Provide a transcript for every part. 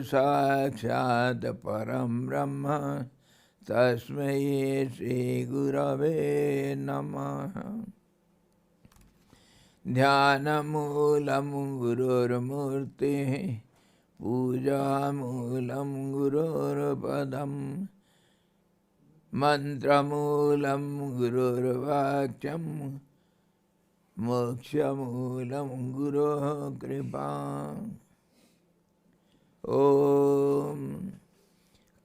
साक्षात् परं ब्रह्म तस्मै श्री गुरवे नमः। ध्यानमूलं गुरुर्मूर्तिः पूजामूलं गुरुर्पदं मन्त्रमूलं गुरुर्वाक्यं मोक्षमूलं गुरोः कृपा। ॐ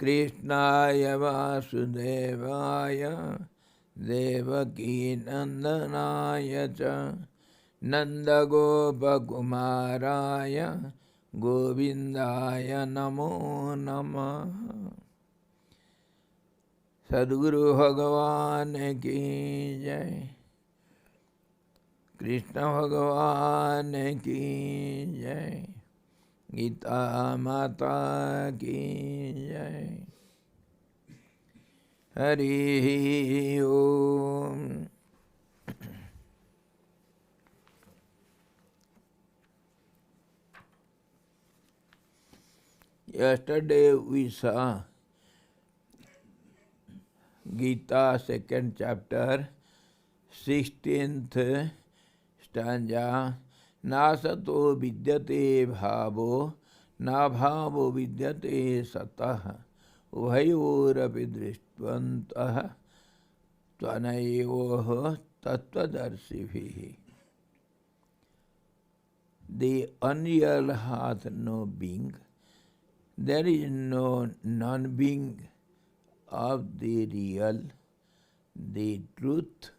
कृष्णाय वासुदेवाय देवकीनन्दनाय च नन्दगोपकुमाराय गोविन्दाय नमो नमः। सद्गुरु भगवान की जय। कृष्ण भगवान की जय। गीता माता की जय। हरि ओम। Yesterday we saw Gita second chapter 16th stanza. नासतो विद्यते भावो ना भावो विद्यते सतः उभयोरपि दृष्टवन्तः त्वनयोः तत्त्वदर्शिभिः. The unreal hath no being. There is no non-being of the real. The truth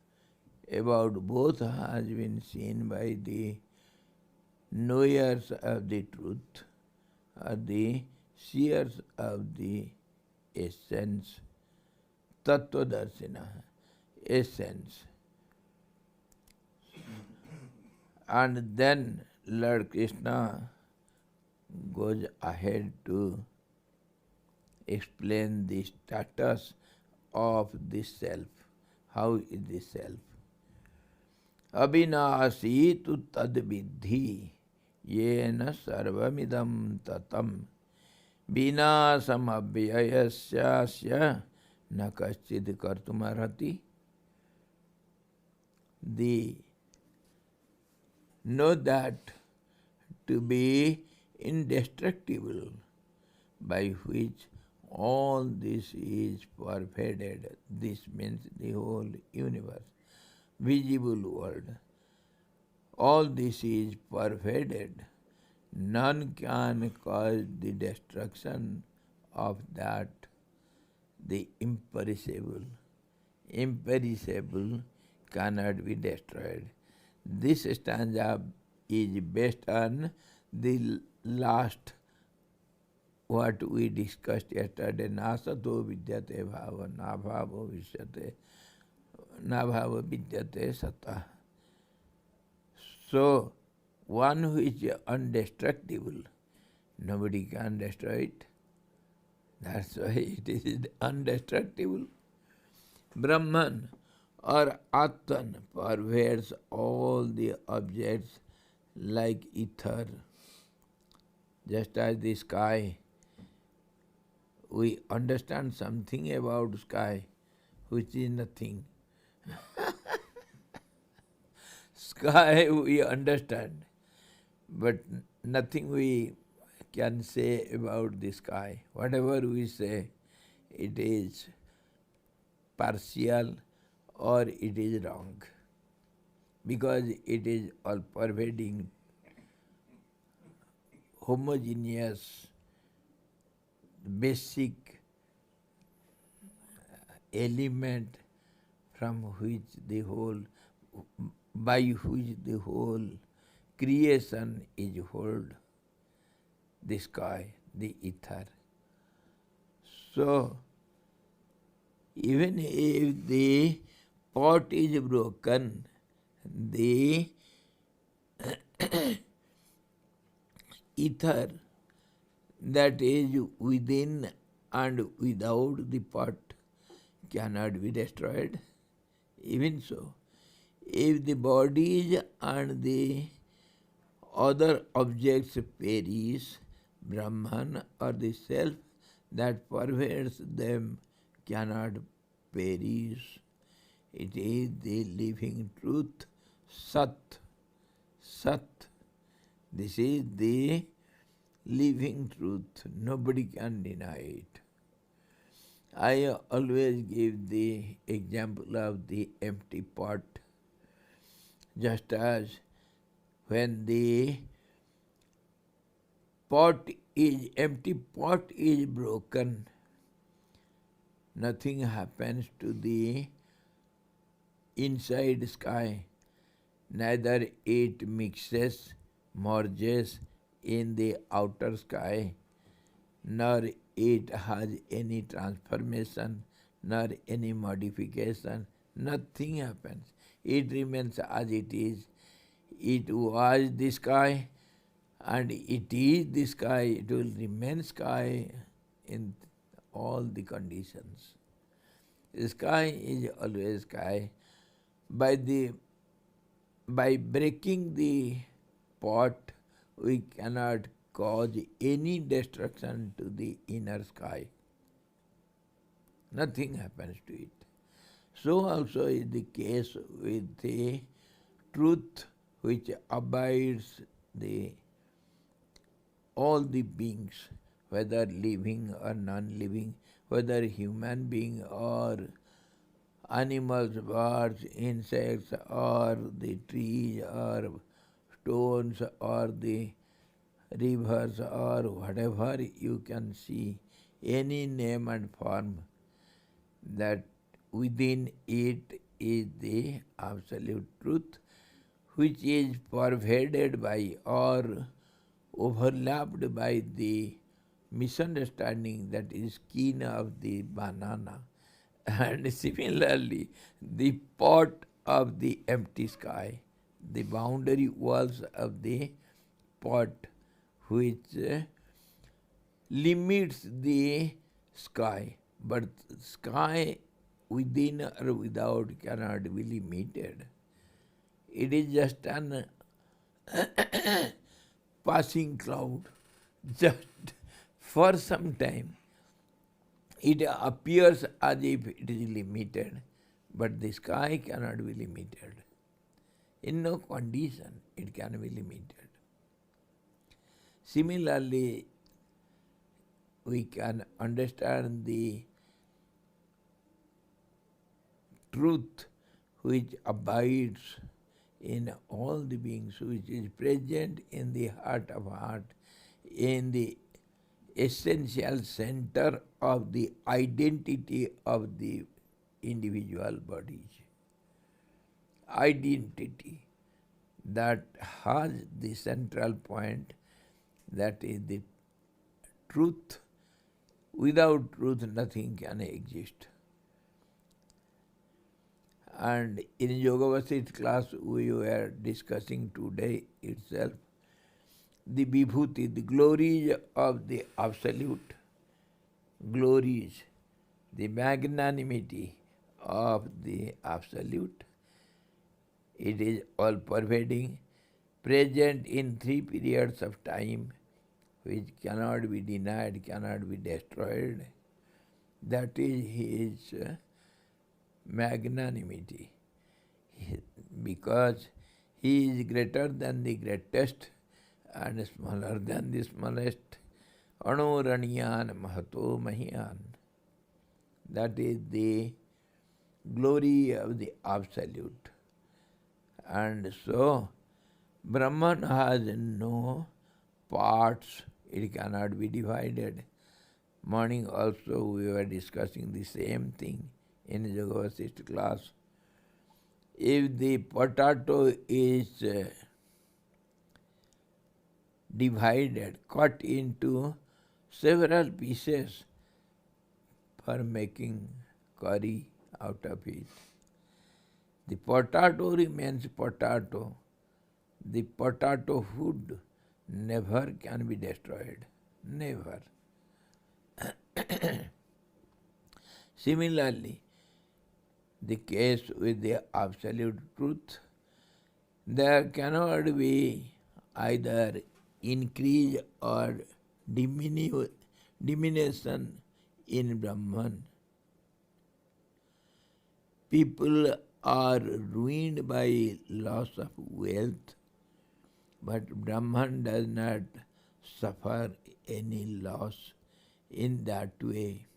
about both has been seen by the knowers of the truth, or the seers of the essence, tattvadarshina, essence. And then Lord Krishna goes ahead to explain the status of the self. How is the self? Abhinasi tu tad vidhi yena sarvamidam tatam vinasam abhyayasyasya na kaschid kartumarhati. The know that to be indestructible, by which all this is pervaded. This means the whole universe, visible world. All this is pervaded. None can cause the destruction of that, the imperishable. Imperishable cannot be destroyed. This stanza is based on the last what we discussed yesterday. Nasato vidyate bhava, na bhavo vishyate, na bhava vidyate sata. So, one who is indestructible, nobody can destroy it. That's why it is indestructible. Brahman or Atman pervades all the objects like ether. Just as the sky, we understand something about sky, which is nothing. Sky we understand, but nothing we can say about the sky. Whatever we say, it is partial or it is wrong, because it is all pervading, homogeneous, basic element from which the whole, by which the whole creation is held, the sky, the ether. So, even if the pot is broken, the ether that is within and without the pot cannot be destroyed. Even so, if the bodies and the other objects perish, Brahman or the self that pervades them cannot perish. It is the living truth, Sat. Sat. This is the living truth. Nobody can deny it. I always give the example of the empty pot. Just as when the empty pot is broken, nothing happens to the inside sky. Neither it mixes, merges in the outer sky, nor it has any transformation, nor any modification. Nothing happens. It remains as it is. It was the sky, and it is the sky. It will remain sky in all the conditions. The sky is always sky. By breaking the pot, we cannot cause any destruction to the inner sky. Nothing happens to it. So also is the case with the truth which abides all the beings, whether living or non-living, whether human being or animals, birds, insects, or the trees, or stones, or the rivers, or whatever you can see, any name and form, that within it is the absolute truth, which is pervaded by or overlapped by the misunderstanding that is skin of the banana. And similarly, the pot of the empty sky, the boundary walls of the pot which limits the sky, but sky within or without cannot be limited. It is just an passing cloud, just for some time. It appears as if it is limited, but the sky cannot be limited. In no condition it can be limited. Similarly, we can understand the truth which abides in all the beings, which is present in the heart of heart, in the essential center of the identity of the individual bodies. Identity that has the central point, that is the truth. Without truth, nothing can exist. And in Yoga-4Th class, we were discussing today itself the vibhuti, the glories of the Absolute, glories, the magnanimity of the Absolute. It is all pervading, present in 3 periods of time, which cannot be denied, cannot be destroyed. That is his magnanimity, because he is greater than the greatest and smaller than the smallest. Anuranyan mahato mahiyan. That is the glory of the Absolute. And so, Brahman has no parts, it cannot be divided. Morning also we were discussing the same thing in Yoga-4Th class. If the potato is divided, cut into several pieces for making curry out of it, the potato remains potato. The potato food never can be destroyed. Never. Similarly, the case with the Absolute Truth, there cannot be either increase or diminution in Brahman. People are ruined by loss of wealth, but Brahman does not suffer any loss in that way.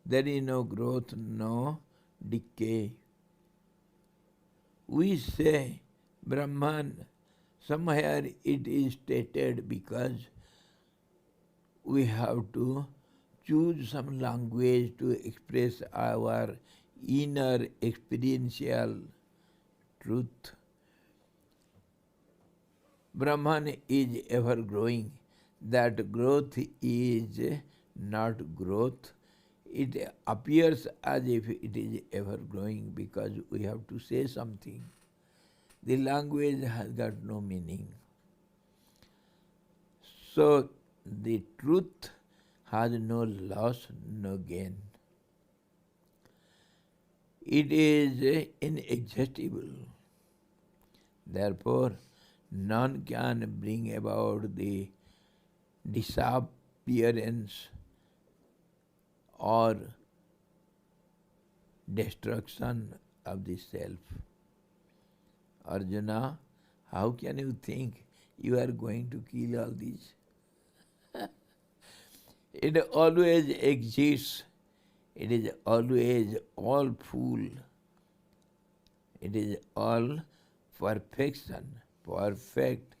There is no growth, no decay. We say Brahman, somewhere it is stated because we have to choose some language to express our inner experiential truth. Brahman is ever growing. That growth is not growth. It appears as if it is ever growing because we have to say something. The language has got no meaning. So the truth has no loss, no gain. It is inexhaustible. Therefore, none can bring about the disappearance or destruction of the self. Arjuna, how can you think you are going to kill all these? It always exists. It is always all full. It is all perfection, perfect,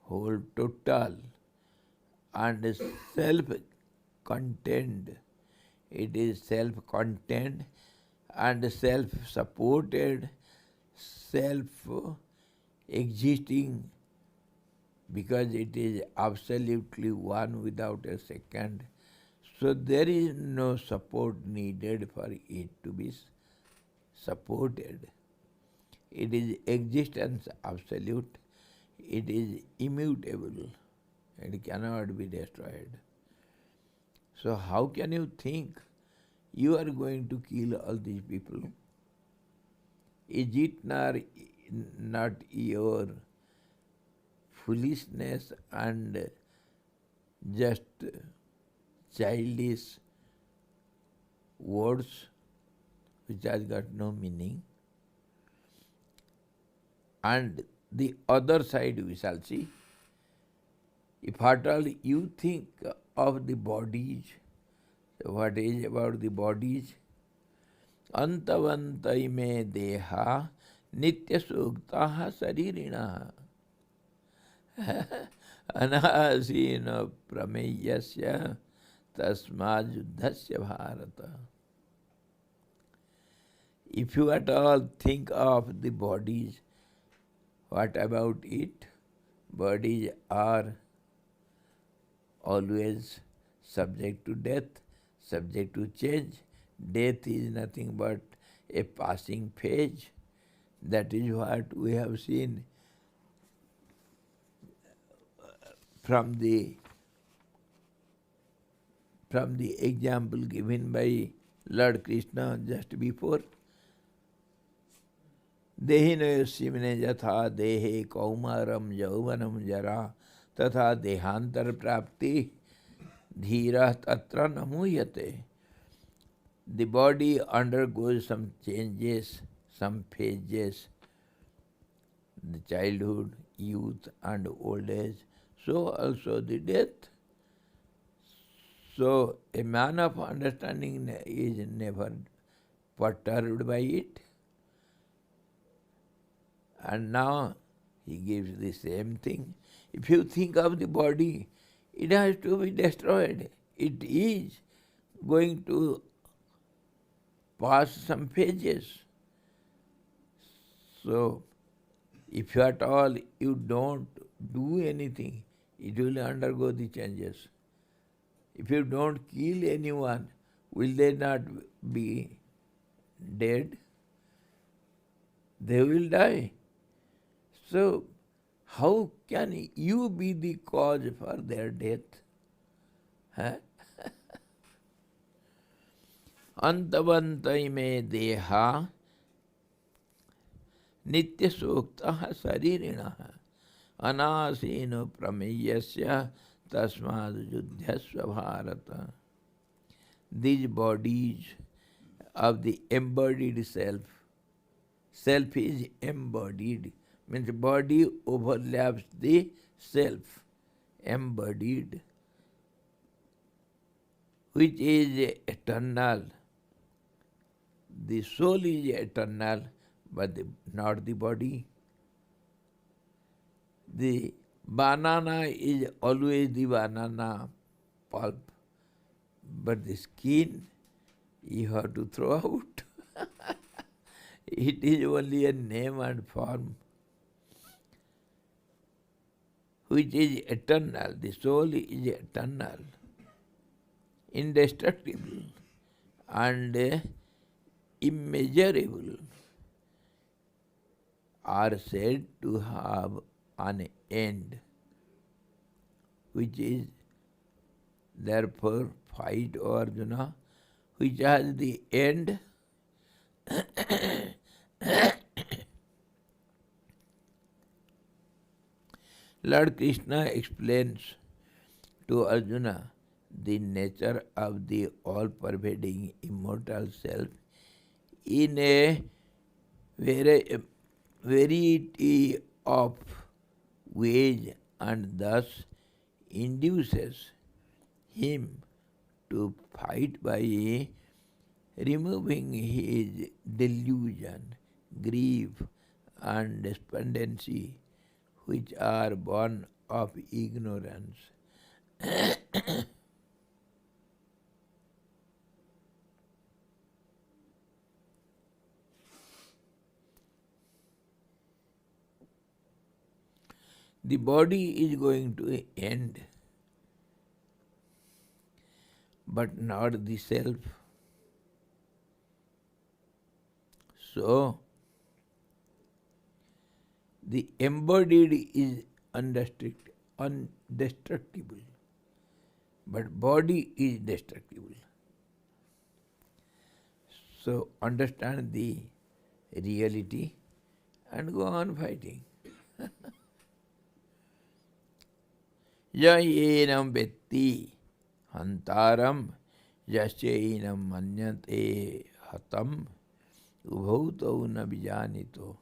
whole, total, and self-contained. It is self-contained and self-supported, self-existing, because it is absolutely one without a second. So there is no support needed for it to be supported. It is existence absolute. It is immutable. It cannot be destroyed. So how can you think you are going to kill all these people? Is it not your foolishness and just childish words which has got no meaning? And the other side we shall see. If at all you think of the bodies, so what is about the bodies? Antavantai me deha nitya suktaha saririnaha anasino prameyasya tasmajuddhasya bharata. If you at all think of the bodies, what about it? Bodies are always subject to death, subject to change. Death is nothing but a passing phase. That is what we have seen from the example given by Lord Krishna just before. Dehino simne jatha dehe kaumaram jauvanam jara tatha dehantar prapti dhira tatra namuyate. The body undergoes some changes, some phases, the childhood, youth and old age, so also the death. So a man of understanding is never perturbed by it. And now he gives the same thing. If you think of the body, it has to be destroyed. It is going to pass some phases. So, if at all you don't do anything, it will undergo the changes. If you don't kill anyone, will they not be dead? They will die. So, how can you be the cause for their death? Huh? Antavantai me deha nitya suktaha saririnaha anasino prameyasya Tasmad Yudhyasva Bharata. These bodies of the embodied self, self is embodied, means body overlaps the self, embodied, which is eternal. The soul is eternal, but not the body. The banana is always the banana pulp, but the skin you have to throw out. It is only a name and form, which is eternal. The soul is eternal, indestructible, and immeasurable, are said to have an end, which is therefore fight, O Arjuna, which has the end. Lord Krishna explains to Arjuna the nature of the all-pervading immortal self in a variety of ways, and thus induces him to fight by removing his delusion, grief, and despondency, which are born of ignorance. The body is going to end, but not the self. So, the embodied is indestructible, but body is destructible. So, understand the reality and go on fighting. Yayenam vetti hantaram yasyainam manyate hatam ubhautau na vijanito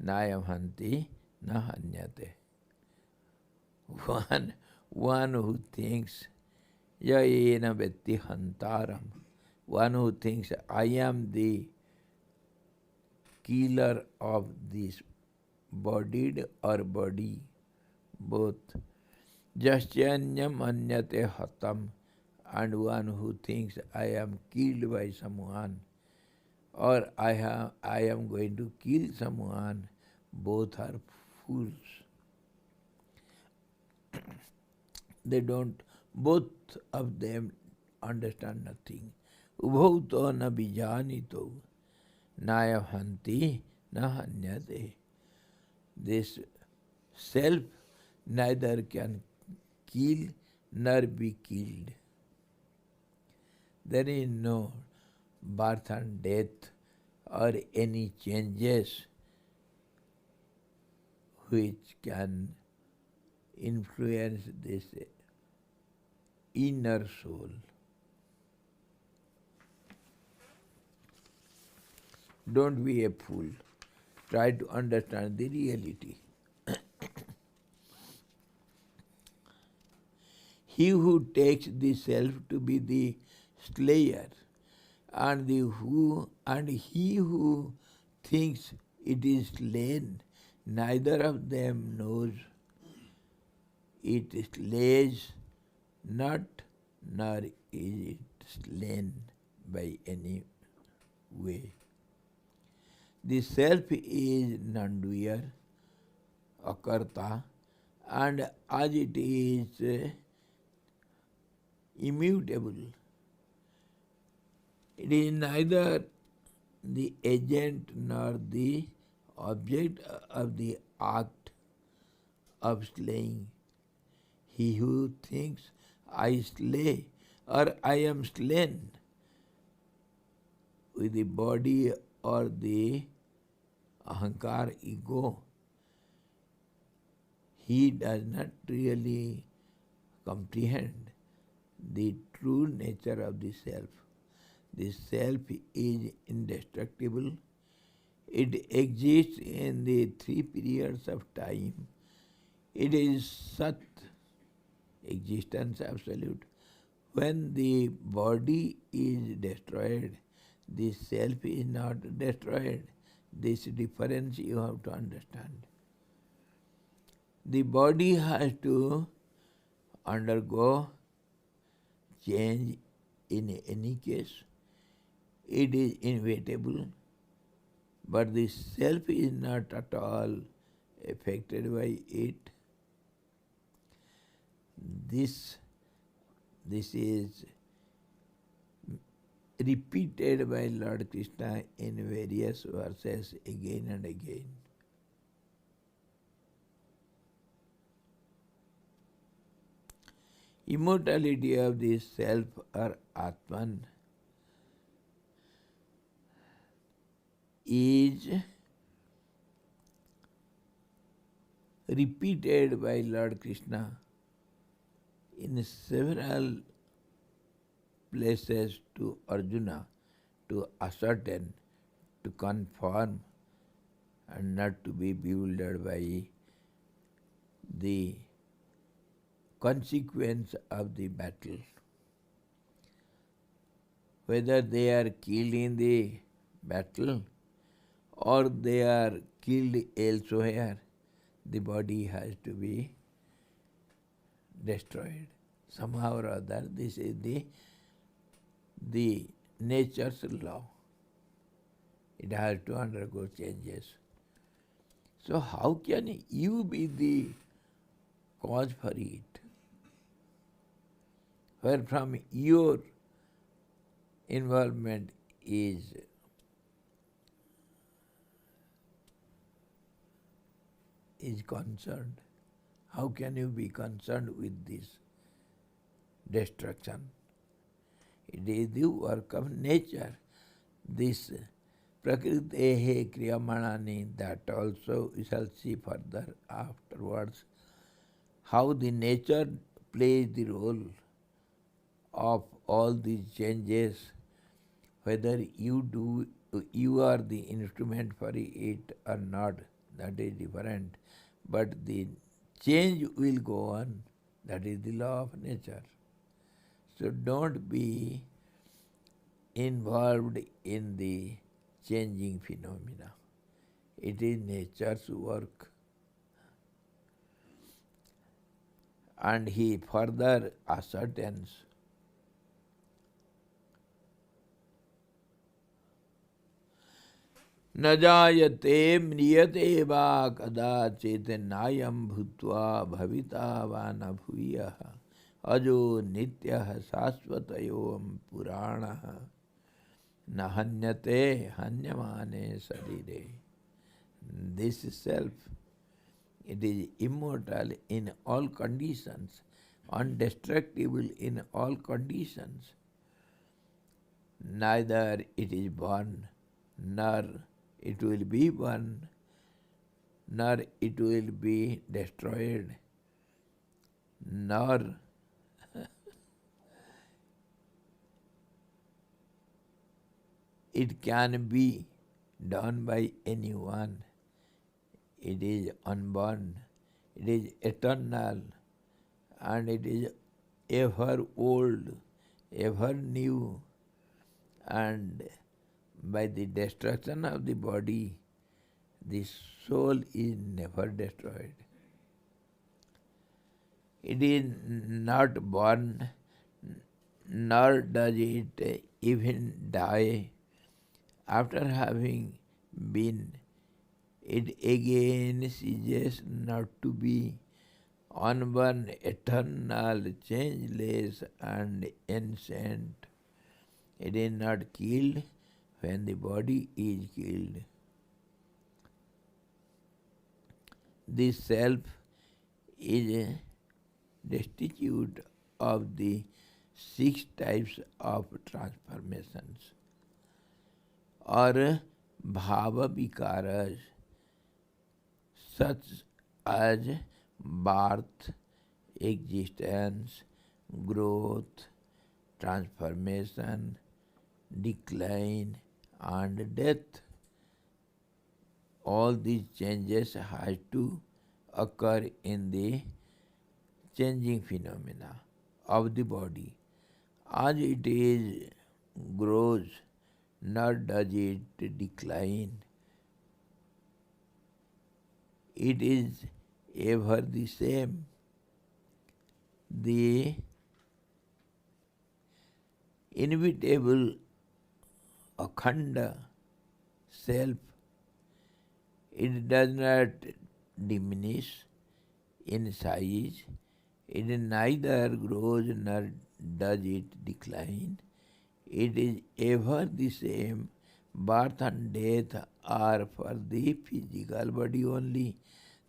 nayam hanti na hanyate. One who thinks yayena vetti hantaram, one who thinks I am the killer of this bodied or body, both. Jasyanyam anyate hatam, and one who thinks I am killed by someone, or I am going to kill someone, both are fools. They don't, both of them understand nothing. Ubhauto na bijanito, naya hanti na hanyate. This self neither can kill nor be killed. There is no birth and death or any changes which can influence this inner soul. Don't be a fool. Try to understand the reality. He who takes the self to be the slayer, and he who thinks it is slain, neither of them knows it slays not, nor is it slain by any way. The self is non-doer, akarta, and as it is immutable, it is neither the agent nor the object of the act of slaying. He who thinks I slay or I am slain with the body or the ahankar ego, he does not really comprehend the true nature of the self. The self is indestructible. It exists in the three periods of time. It is Sat, existence absolute. When the body is destroyed, the self is not destroyed. This difference you have to understand. The body has to undergo change in any case. It is inevitable, but the self is not at all affected by it. This is repeated by Lord Krishna in various verses again and again. Immortality of the self or Atman is repeated by Lord Krishna in several places to Arjuna to ascertain, to confirm, and not to be bewildered by the consequence of the battle. Whether they are killed in the battle or they are killed elsewhere, the body has to be destroyed. Somehow or other, this is the nature's law. It has to undergo changes. So how can you be the cause for it? Where from your involvement is concerned. How can you be concerned with this destruction? It is the work of nature. This prakritehe kriyamanani, that also we shall see further afterwards, how the nature plays the role of all these changes, whether you are the instrument for it or not, that is different. But the change will go on. That is the law of nature. So don't be involved in the changing phenomena. It is nature's work. And he further ascertains न जायते म्रियते वा कदाचित् नायं भूत्वा भविता वा न भूयः अजो नित्यः शाश्वतयोऽयं पुराणः न हन्यते हन्यमाने शरीरे. This self, it is immortal in all conditions, indestructible in all conditions. Neither it is born, nor it will be born, nor it will be destroyed, nor it can be done by anyone. It is unborn, it is eternal, and it is ever old, ever new, and by the destruction of the body, the soul is never destroyed. It is not born, nor does it even die. After having been, it again ceases not to be, unborn, eternal, changeless, and ancient. It is not killed when the body is killed. This self is destitute of the 6 types of transformations or bhava vikaras, such as birth, existence, growth, transformation, decline and death. All these changes have to occur in the changing phenomena of the body. As it is grows, nor does it decline. It is ever the same. The inevitable akhanda self, it does not diminish in size, it neither grows nor does it decline. It is ever the same. Birth and death are for the physical body only.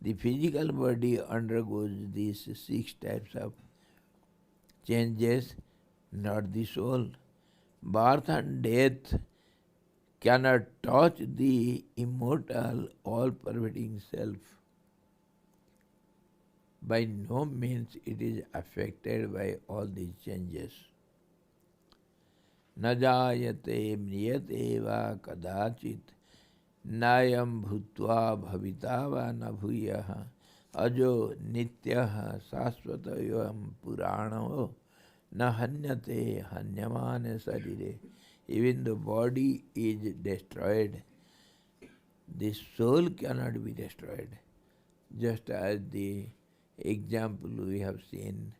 The physical body undergoes these 6 types of changes, not the soul. Birth and death cannot touch the immortal, all-pervading self. By no means it is affected by all these changes. न जायते म्रियते वा कदाचित् नायं भूत्वा भविता वा न भूयः अजो नित्यः शाश्वतोऽयं पुराणो न हन्यते हन्यमाने शरीरे. Even the body is destroyed, the soul cannot be destroyed. Just as the example we have seen,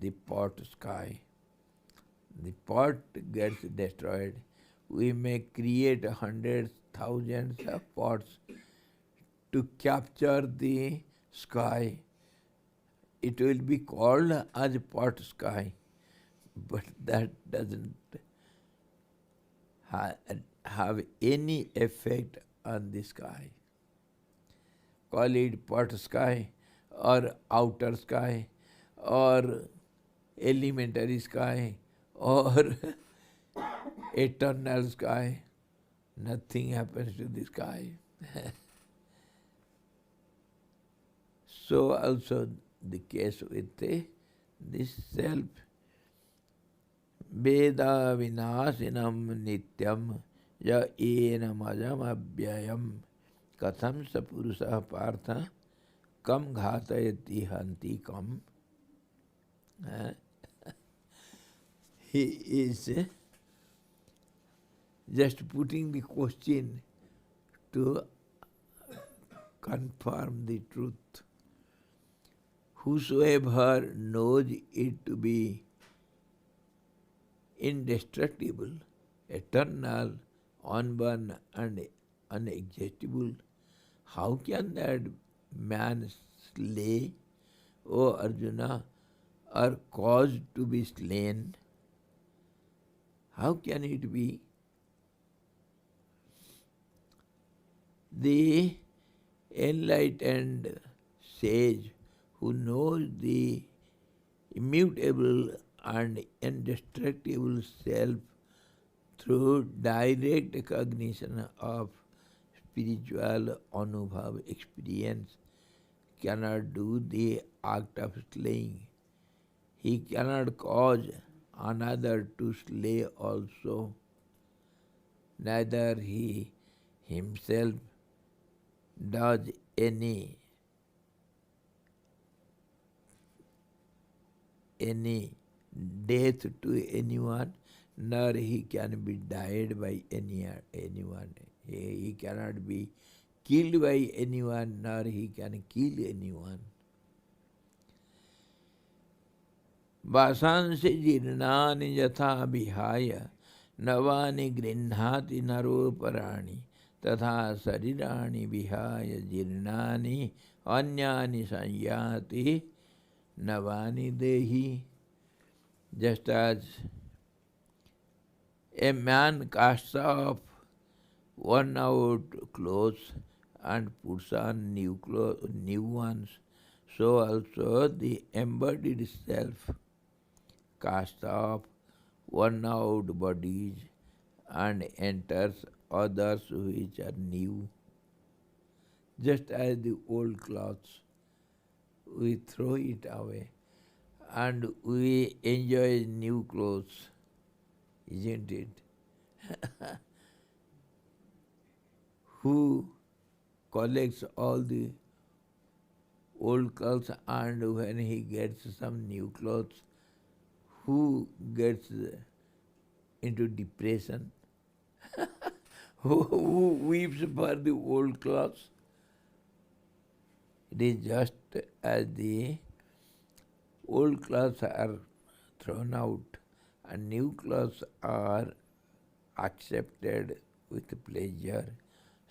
the pot sky. The pot gets destroyed. We may create hundreds, thousands of pots to capture the sky. It will be called as pot sky, but that doesn't have any effect on the sky. Call it pot sky or outer sky or elementary sky or eternal sky. Nothing happens to the sky. So also the case with this self. Veda vinasinam nityam ya enam ajam abhyayam katham sa purusah partha kam ghatayati hanti kam. He is just putting the question to confirm the truth. Whosoever knows it to be indestructible, eternal, unborn and unexhaustible, how can that man slay, O Arjuna, or cause to be slain? How can it be? The enlightened sage who knows the immutable and indestructible self through direct recognition of spiritual anubhav experience cannot do the act of slaying. He cannot cause another to slay also. Neither he himself does any death to anyone, nor he can be died by anyone. He cannot be killed by anyone, nor he can kill anyone. Vasansi jirnani yatha vihaya navani grinhati naroparani tatha sarirani vihaya jirnani anyani sanyati navani dehi. Just as a man casts off worn out clothes and puts on new ones, so also the embodied self casts off worn out bodies and enters others which are new. Just as the old clothes, we throw it away, and we enjoy new clothes, isn't it? Who collects all the old clothes, and when he gets some new clothes, who gets into depression? Who weeps for the old clothes? It is just as the old clothes are thrown out and new clothes are accepted with pleasure,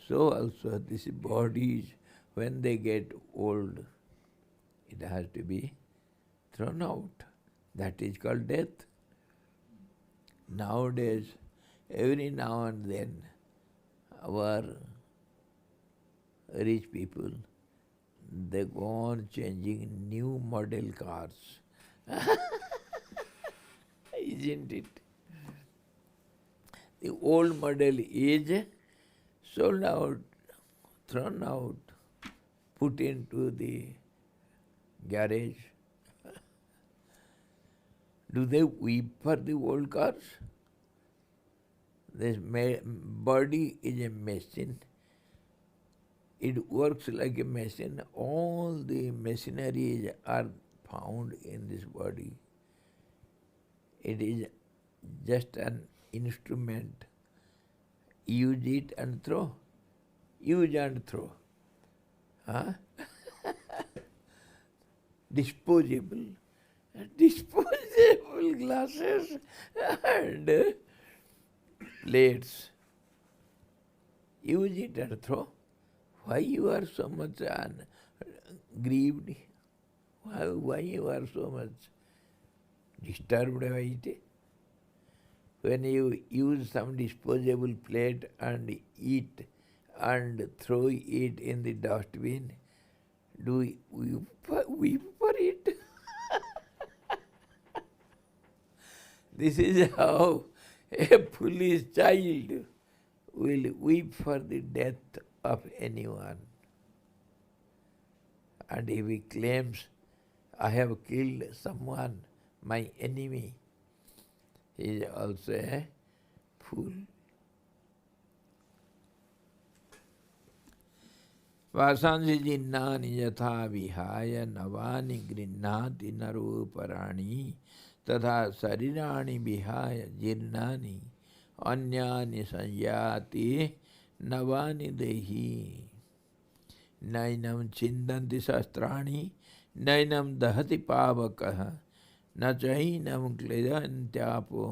so also these bodies, when they get old, it has to be thrown out. That is called death. Nowadays, every now and then, our rich people, they go on changing new model cars. Isn't it? The old model is sold out, thrown out, put into the garage. Do they weep for the old cars? This body is a machine. It works like a machine. All the machineries are found in this body. It is just an instrument. Use it and throw. Use and throw. Huh? Disposable. Disposable glasses and plates. Use it and throw. Why you are so much grieved? Why you are so much disturbed by it? When you use some disposable plate and eat and throw it in the dustbin, do you weep for it? This is how a foolish child will weep for the death of anyone. And if he claims, I have killed someone, my enemy, he is also a fool. Vasansi jinnani yatha vihaya navani grinnati naruparani तथा शरीराणि विहाय जीर्णानि अन्यानि संयाति नवानि देहि नैनं छिन्दन्ति शस्त्राणि नैनं दहति पावकः न चैनं क्लेदन्त्यापो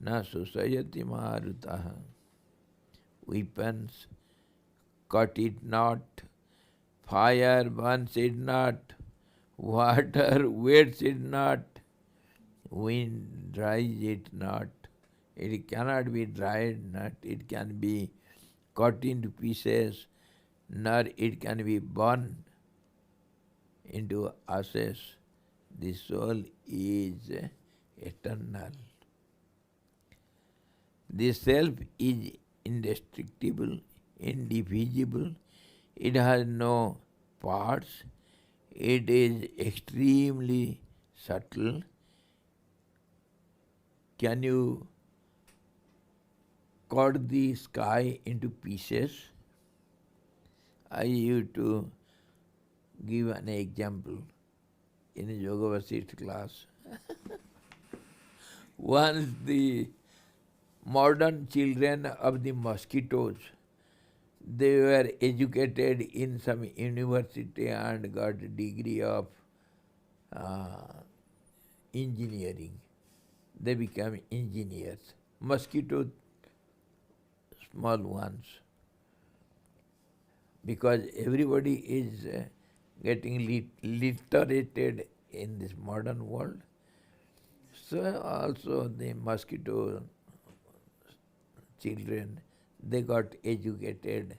न सुषयति मारुतः. Weapons cut it not, fire burns it not, water wets it not, wind dries it not. It cannot be dried, not it can be cut into pieces, nor it can be burned into ashes. The soul is eternal. The self is indestructible, indivisible. It has no parts. It is extremely subtle. Can you cut the sky into pieces? I used to give an example in a Yoga Vasishtha class. Once the modern children of the mosquitoes, they were educated in some university and got a degree of engineering. They become engineers. Mosquito, small ones. Because everybody is getting literated in this modern world. So also the mosquito children, they got educated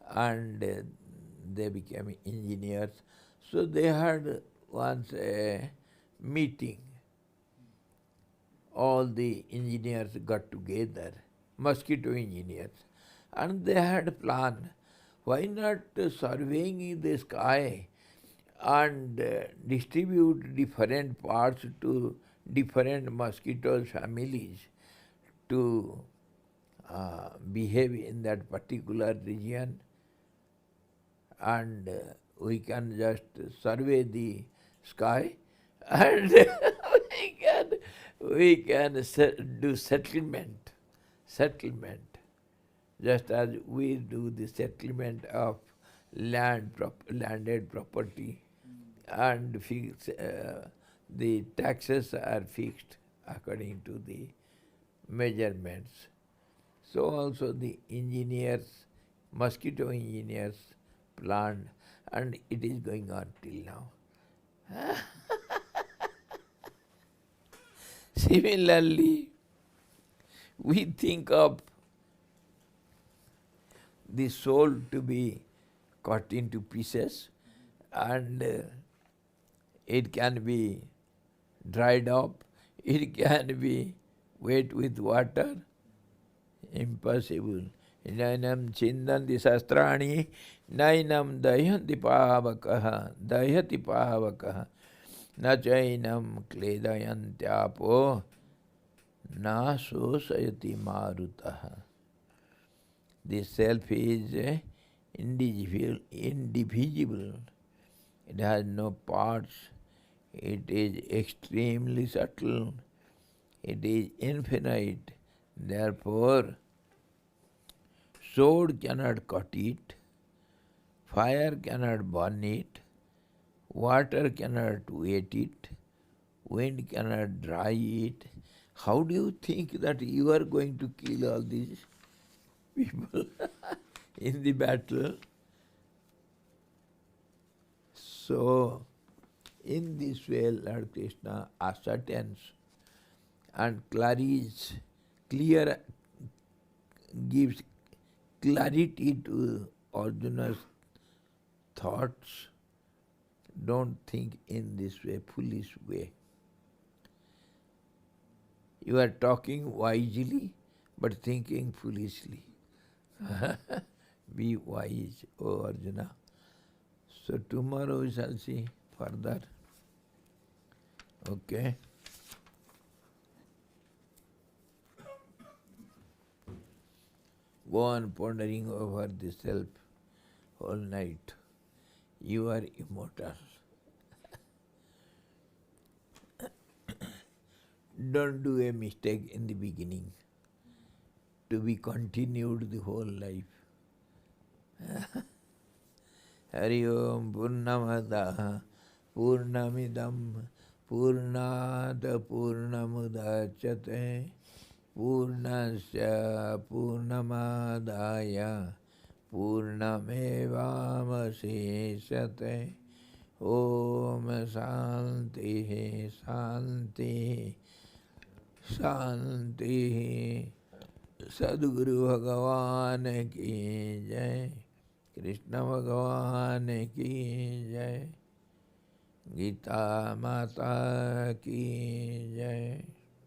and they became engineers. So they had once a meeting. All the engineers got together, mosquito engineers, and they had a plan. Why not surveying the sky and distribute different parts to different mosquito families to behave in that particular region, and we can just survey the sky and we can do settlement, just as we do the settlement of landed property, and the taxes are fixed according to the measurements. So also the engineers, mosquito engineers planned, and it is going on till now. Similarly, we think of the soul to be cut into pieces, and it can be dried up, it can be wet with water. Impossible. Nainam chindanti sastrani, nainam dayanti pavakaha, na chainam kledayantyapo, na sosayati marutaha. The self is indivisible. It has no parts. It is extremely subtle. It is infinite. Therefore, sword cannot cut it, fire cannot burn it, water cannot wet it, wind cannot dry it. How do you think that you are going to kill all these people in the battle? So, in this way, Lord Krishna ascertains and gives clarity to Arjuna's thoughts. Don't think in this way, foolish way. You are talking wisely, but thinking foolishly. Be wise, O Arjuna. So tomorrow we shall see further. Okay? Go on pondering over the self all night. You are immortal. Don't do a mistake in the beginning, to be continued the whole life. Hari Om Purnamadaha Purnamidam Purnada Purnamudachyate Purnasya Purnamadaya Purnamevamashishate. Om Shanti Shanti Shanti. Sadguru Bhagavan ki jai, Krishna Bhagavan ki jai, Gita Mata ki jai.